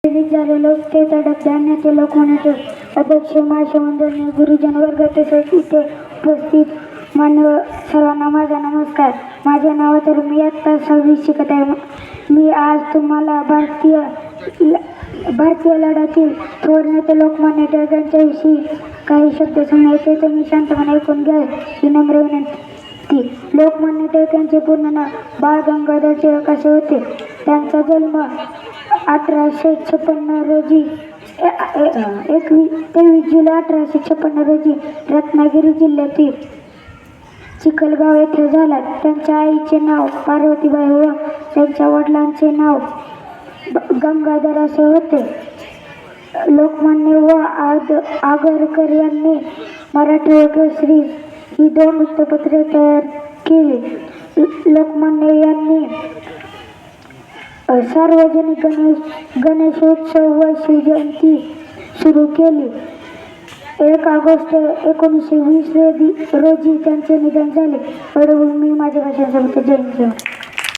विविध झालेलो ते तडक धान्याचे लोकमान्य अध्यक्ष मासे मंडळी गुरुजन वर्ग तसेच इथे उपस्थित मान्य सर्वांना माझा नमस्कार. माझे नाव तर मी आत्ता 6वी शिकत आहे. मी आज तुम्हाला भारतीय लढ्यातील थोर नेते लोकमान्य टिळकांच्याविषयी काही शब्द सांगायचे. तुम्ही शांतपणे ऐकून घ्या ही नम्र विनंती. लोकमान्य टिळकांचे पूर्ण नाव बाळ गंगाधर टिळक असे होते. त्यांचा जन्म 1856 रोजी 23 जुलै 1856 रोजी रत्नागिरी जिल्ह्यातील चिखलगाव येथे झाला. त्यांच्या आईचे नाव पार्वतीबाई व त्यांच्या वडिलांचे नाव गंगाधर असे होते. लोकमान्य व आगरकर यांनी मराठी व केसरी ही 2 वृत्तपत्रे तयार केली. लोकमान्य यांनी सार्वजनिक गणेशोत्सव व शिवजयंती सुरू केली. 1 ऑगस्ट 1920 रोजी त्यांचे निधन झाले. एवढं मी माझ्या भाषणासोबत जय हिंद.